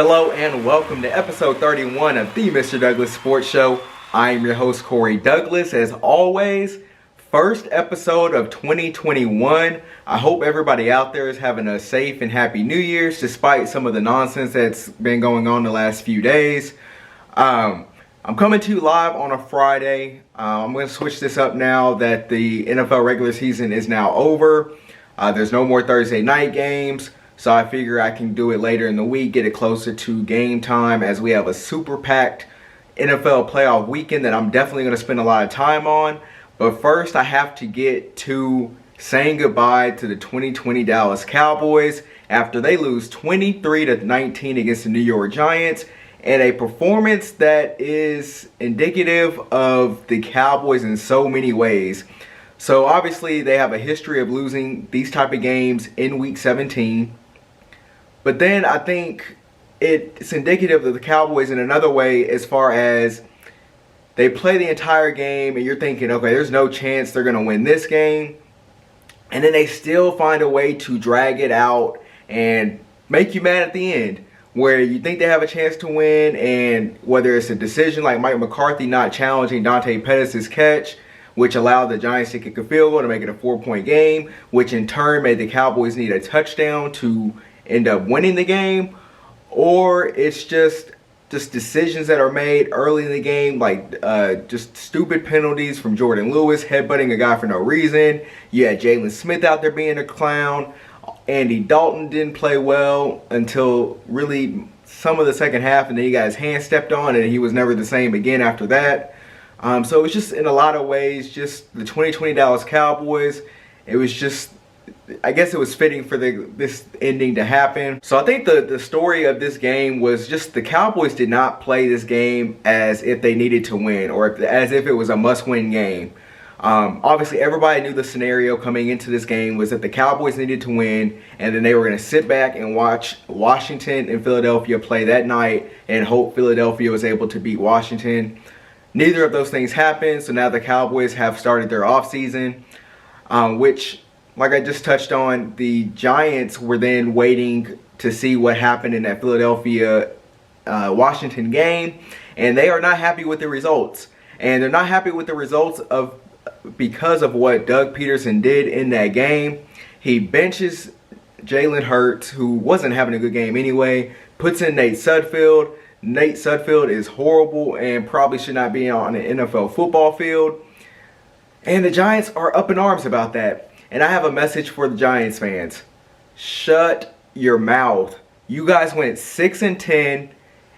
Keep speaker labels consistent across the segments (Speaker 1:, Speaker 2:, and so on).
Speaker 1: Hello and welcome to episode 31 of the Mr. Douglas Sports Show. I am your host, Corey Douglas. As always, first episode of 2021. I hope everybody out there is having a safe and happy New Year's despite some of the nonsense that's been going on the last few days. I'm coming to you live on a Friday. I'm going to switch this up now that the NFL regular season is now over. There's no more Thursday night games. So I figure I can do it later in the week, get it closer to game time as we have a super packed NFL playoff weekend that I'm definitely going to spend a lot of time on. But first I have to get to saying goodbye to the 2020 Dallas Cowboys after they lose 23-19 against the New York Giants, and a performance that is indicative of the Cowboys in so many ways. So obviously they have a history of losing these type of games in week 17. But then I think it's indicative of the Cowboys in another way as far as they play the entire game and you're thinking, okay, there's no chance they're going to win this game. And then they still find a way to drag it out and make you mad at the end, where you think they have a chance to win, and whether it's a decision like Mike McCarthy not challenging Dante Pettis' catch, which allowed the Giants to kick a field goal to make it a 4-point game, which in turn made the Cowboys need a touchdown to end up winning the game, or it's just decisions that are made early in the game, like just stupid penalties from Jordan Lewis headbutting a guy for no reason. You had Jalen Smith out there being a clown. Andy Dalton didn't play well until really some of the second half, and then he got his hand stepped on and he was never the same again after that. So it's just in a lot of ways just the 2020 Dallas Cowboys. It was just, I guess it was fitting for this ending to happen. So I think the story of this game was just the Cowboys did not play this game as if they needed to win or as if it was a must-win game. Obviously, everybody knew the scenario coming into this game was that the Cowboys needed to win, and then they were going to sit back and watch Washington and Philadelphia play that night and hope Philadelphia was able to beat Washington. Neither of those things happened, so now the Cowboys have started their offseason, which, like I just touched on, the Giants were then waiting to see what happened in that Philadelphia-Washington game, and they are not happy with the results. And they're not happy with the results because of what Doug Peterson did in that game. He benches Jalen Hurts, who wasn't having a good game anyway, puts in Nate Sudfeld. Nate Sudfeld is horrible and probably should not be on an NFL football field. And the Giants are up in arms about that. And I have a message for the Giants fans. Shut your mouth. You guys went 6-10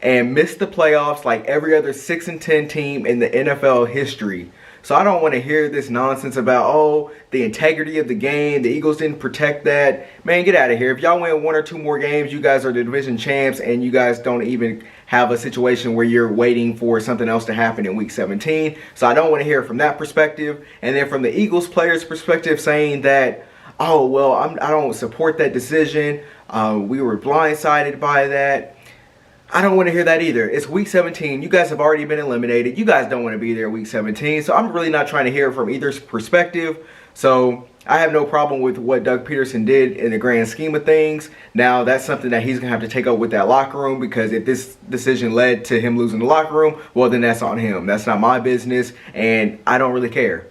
Speaker 1: and missed the playoffs like every other 6-10 team in the NFL history. So I don't want to hear this nonsense about, oh, the integrity of the game, the Eagles didn't protect that. Man, get out of here. If y'all win one or two more games, you guys are the division champs, and you guys don't even have a situation where you're waiting for something else to happen in week 17. So I don't want to hear it from that perspective. And then from the Eagles players' perspective, saying that, oh, well, I don't support that decision. We were blindsided by that. I don't want to hear that either. It's week 17. You guys have already been eliminated. You guys don't want to be there week 17. So I'm really not trying to hear it from either perspective. So I have no problem with what Doug Peterson did in the grand scheme of things. Now, that's something that he's going to have to take up with that locker room, because if this decision led to him losing the locker room, well, then that's on him. That's not my business, and I don't really care.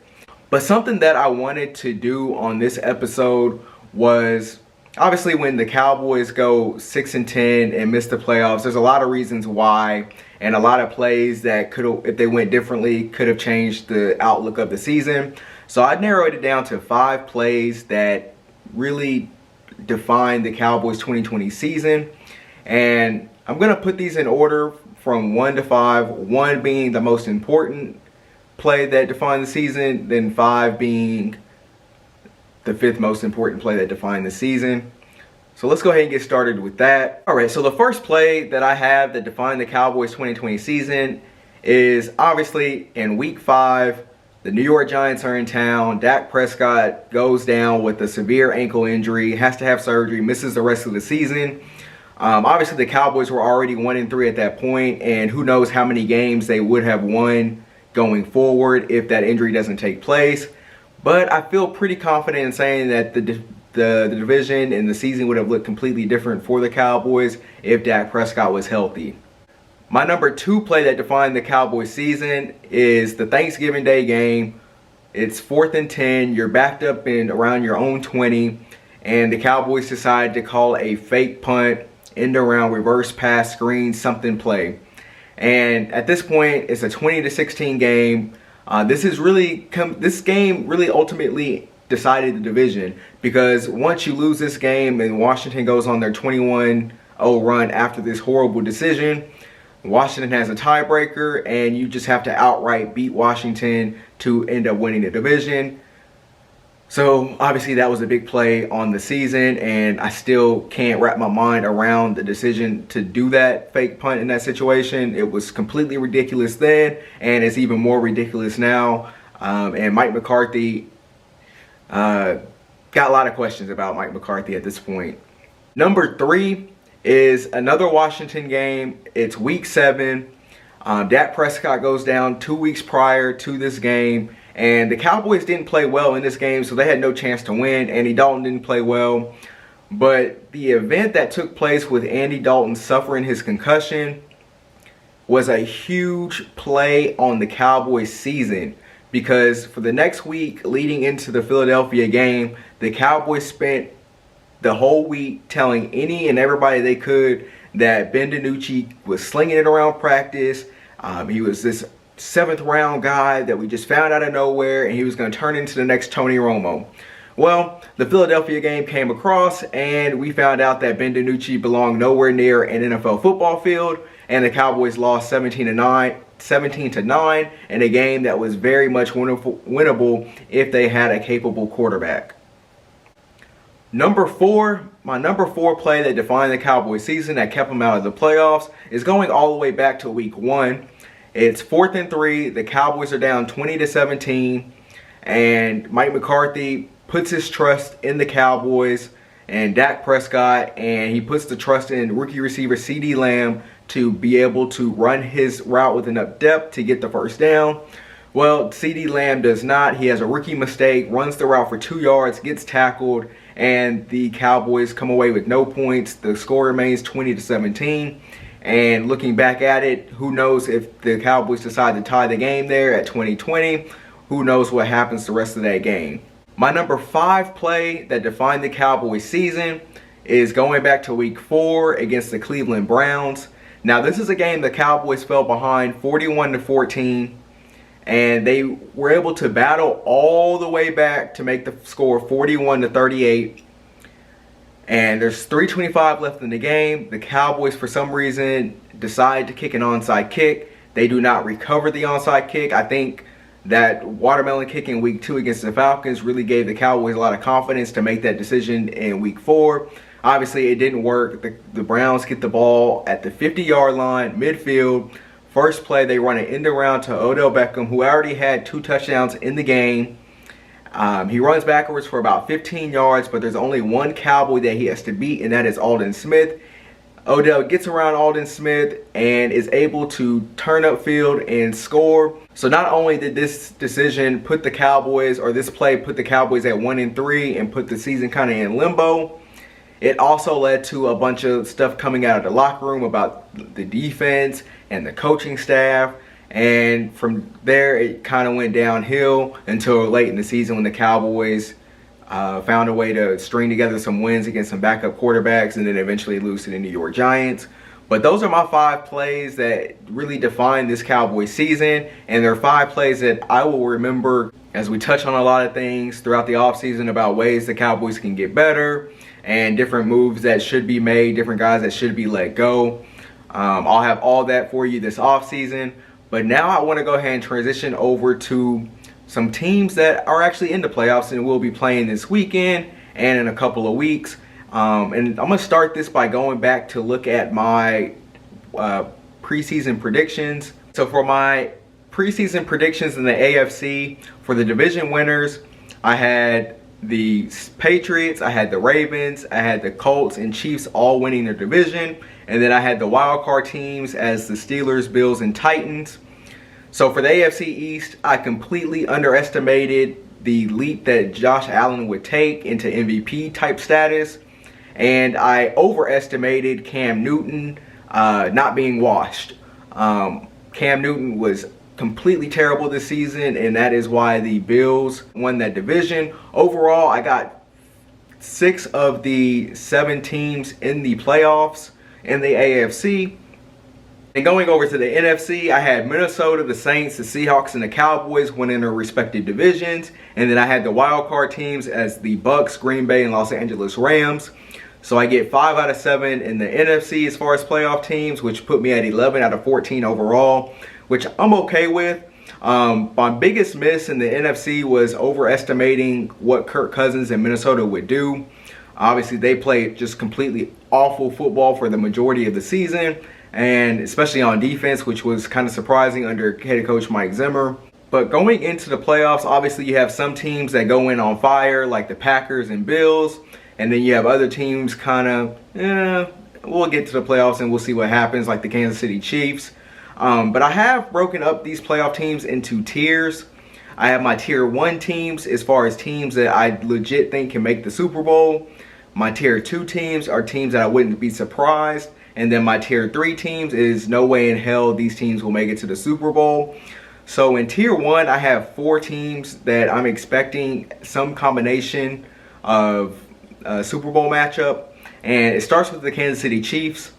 Speaker 1: But something that I wanted to do on this episode was, obviously, when the Cowboys go 6-10 and miss the playoffs, there's a lot of reasons why, and a lot of plays that could have, if they went differently, could have changed the outlook of the season. So I narrowed it down to 5 plays that really define the Cowboys 2020 season. And I'm going to put these in order from 1 to 5, 1 being the most important play that defined the season, then 5 being the 5th most important play that defined the season. So let's go ahead and get started with that. All right, so the first play that I have that defined the Cowboys 2020 season is obviously in week 5. The New York Giants are in town. Dak Prescott goes down with a severe ankle injury, has to have surgery, misses the rest of the season. Obviously, the Cowboys were already 1-3 at that point, and who knows how many games they would have won going forward if that injury doesn't take place. But I feel pretty confident in saying that the the division and the season would have looked completely different for the Cowboys if Dak Prescott was healthy. My number 2 play that defined the Cowboys season is the Thanksgiving Day game. It's 4th and 10. You're backed up in around your own 20, and the Cowboys decide to call a fake punt, end around, reverse pass, screen, something play. And at this point, it's a 20-16 game. This game really ultimately decided the division, because once you lose this game and Washington goes on their 21-0 run after this horrible decision, Washington has a tiebreaker, and you just have to outright beat Washington to end up winning the division. So obviously that was a big play on the season, and I still can't wrap my mind around the decision to do that fake punt in that situation. It was completely ridiculous then, and it's even more ridiculous now. And Mike McCarthy, got a lot of questions about Mike McCarthy at this point. Number 3 is another Washington game. It's week 7. Dak Prescott goes down 2 weeks prior to this game, and the Cowboys didn't play well in this game, so they had no chance to win. Andy Dalton didn't play well, but the event that took place with Andy Dalton suffering his concussion was a huge play on the Cowboys season, because for the next week leading into the Philadelphia game, the Cowboys spent the whole week telling any and everybody they could that Ben DiNucci was slinging it around practice. He was this 7th round guy that we just found out of nowhere, and he was going to turn into the next Tony Romo. Well, the Philadelphia game came across, and we found out that Ben DiNucci belonged nowhere near an NFL football field, and the Cowboys lost 17-9 in a game that was very much winnable if they had a capable quarterback. My number 4 play that defined the Cowboys season that kept them out of the playoffs is going all the way back to week 1. It's 4th and 3. The Cowboys are down 20-17, and Mike McCarthy puts his trust in the Cowboys and Dak Prescott, and he puts the trust in rookie receiver CeeDee Lamb to be able to run his route with enough depth to get the first down. Well, CeeDee Lamb does not. He has a rookie mistake, runs the route for 2 yards, gets tackled, and the Cowboys come away with no points. The score remains 20-17. And looking back at it, who knows if the Cowboys decide to tie the game there at 20-20. Who knows what happens the rest of that game. My number 5 play that defined the Cowboys season is going back to week 4 against the Cleveland Browns. Now, this is a game the Cowboys fell behind 41-14. And they were able to battle all the way back to make the score 41-38. And there's 3:25 left in the game. The Cowboys, for some reason, decide to kick an onside kick. They do not recover the onside kick. I think that watermelon kick in week 2 against the Falcons really gave the Cowboys a lot of confidence to make that decision in week 4. Obviously, it didn't work. The Browns get the ball at the 50-yard line, midfield. First play, they run an end around to Odell Beckham, who already had 2 touchdowns in the game. He runs backwards for about 15 yards, but there's only one Cowboy that he has to beat, and that is Aldon Smith. Odell gets around Aldon Smith and is able to turn upfield and score. So not only did this decision put the Cowboys, or this play put the Cowboys at 1-3 and put the season kind of in limbo, it also led to a bunch of stuff coming out of the locker room about the defense and the coaching staff. And from there, it kind of went downhill until late in the season when the Cowboys found a way to string together some wins against some backup quarterbacks and then eventually lose to the New York Giants. But those are my 5 plays that really define this Cowboys season. And there are 5 plays that I will remember as we touch on a lot of things throughout the offseason about ways the Cowboys can get better and different moves that should be made, different guys that should be let go. I'll have all that for you this offseason. But now I want to go ahead and transition over to some teams that are actually in the playoffs and will be playing this weekend and in a couple of weeks. And I'm going to start this by going back to look at my preseason predictions. So for my preseason predictions in the AFC, for the division winners, I had the Patriots, I had the Ravens, I had the Colts and Chiefs all winning their division. And then I had the wild card teams as the Steelers, Bills, and Titans. So for the AFC East, I completely underestimated the leap that Josh Allen would take into MVP type status. And I overestimated Cam Newton not being washed. Cam Newton was completely terrible this season, and that is why the Bills won that division. Overall, I got 6 of the 7 teams in the playoffs in the AFC. And going over to the NFC, I had Minnesota, the Saints, the Seahawks, and the Cowboys winning their respective divisions. And then I had the wild card teams as the Bucks, Green Bay, and Los Angeles Rams. So I get 5 out of 7 in the NFC as far as playoff teams, which put me at 11 out of 14 overall, which I'm okay with. My biggest miss in the NFC was overestimating what Kirk Cousins and Minnesota would do. Obviously, they played just completely awful football for the majority of the season, and especially on defense, which was kind of surprising under head coach Mike Zimmer. But going into the playoffs, obviously you have some teams that go in on fire, like the Packers and Bills, and then you have other teams kind of, we'll get to the playoffs and we'll see what happens, like the Kansas City Chiefs. But I have broken up these playoff teams into tiers. I have my tier 1 teams as far as teams that I legit think can make the Super Bowl. My tier 2 teams are teams that I wouldn't be surprised. And then my tier 3 teams is no way in hell these teams will make it to the Super Bowl. So in tier 1, I have 4 teams that I'm expecting some combination of Super Bowl matchup. And it starts with the Kansas City Chiefs.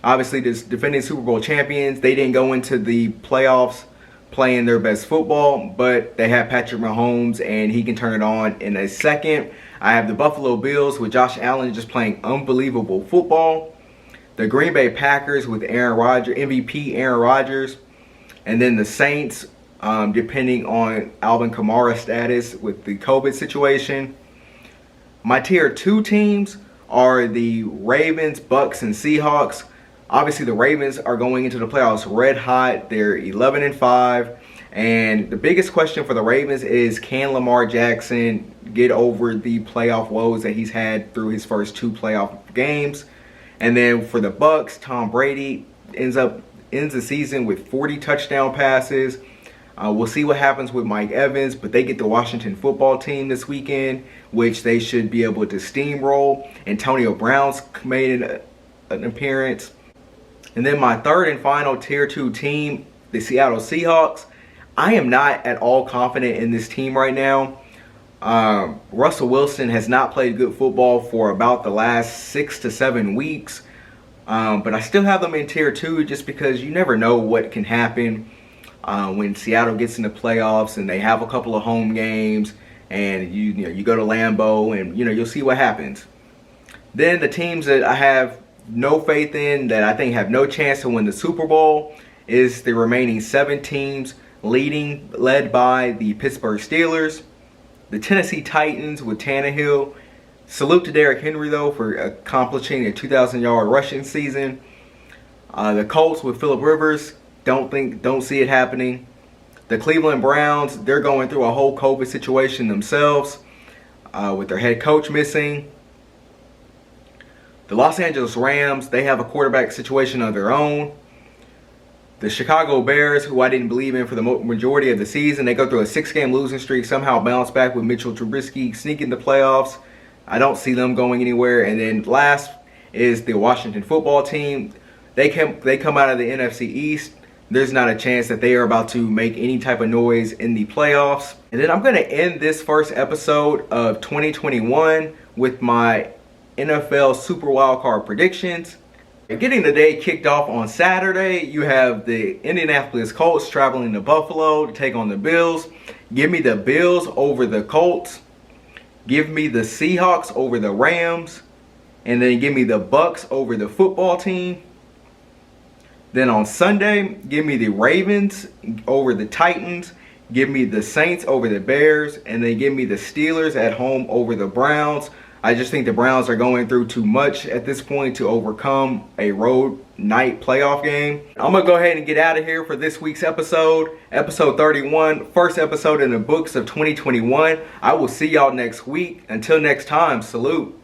Speaker 1: Obviously, the defending Super Bowl champions, they didn't go into the playoffs playing their best football, but they have Patrick Mahomes, and he can turn it on in a second. I have the Buffalo Bills with Josh Allen just playing unbelievable football. The Green Bay Packers with Aaron Rodgers, MVP Aaron Rodgers. And then the Saints, depending on Alvin Kamara's status with the COVID situation. My tier 2 teams are the Ravens, Bucks, and Seahawks. Obviously, the Ravens are going into the playoffs red hot. They're 11-5. And the biggest question for the Ravens is, can Lamar Jackson get over the playoff woes that he's had through his first 2 playoff games? And then for the Bucks, Tom Brady ends the season with 40 touchdown passes. We'll see what happens with Mike Evans, but they get the Washington football team this weekend, which they should be able to steamroll. Antonio Brown's made an appearance. And then my third and final tier 2 team, the Seattle Seahawks. I am not at all confident in this team right now. Russell Wilson has not played good football for about the last 6 to 7 weeks. But I still have them in tier 2 just because you never know what can happen when Seattle gets in the playoffs and they have a couple of home games and you go to Lambeau and you'll see what happens. Then the teams that I have no faith in, that I think have no chance to win the Super Bowl, is the remaining 7 teams led by the Pittsburgh Steelers, the Tennessee Titans with Tannehill. Salute to Derrick Henry, though, for accomplishing a 2,000-yard rushing season. The Colts with Phillip Rivers, don't see it happening. The Cleveland Browns, they're going through a whole COVID situation themselves with their head coach missing. The Los Angeles Rams, they have a quarterback situation of their own. The Chicago Bears, who I didn't believe in for the majority of the season, they go through a 6-game losing streak, somehow bounce back with Mitchell Trubisky sneaking the playoffs. I don't see them going anywhere. And then last is the Washington football team. They come out of the NFC East. There's not a chance that they are about to make any type of noise in the playoffs. And then I'm going to end this first episode of 2021 with my NFL Super Wildcard predictions. Getting the day kicked off on Saturday, you have the Indianapolis Colts traveling to Buffalo to take on the Bills. Give me the Bills over the Colts. Give me the Seahawks over the Rams. And then give me the Bucks over the football team. Then on Sunday, give me the Ravens over the Titans. Give me the Saints over the Bears. And then give me the Steelers at home over the Browns. I just think the Browns are going through too much at this point to overcome a road night playoff game. I'm going to go ahead and get out of here for this week's episode. Episode 31, first episode in the books of 2021. I will see y'all next week. Until next time, salute.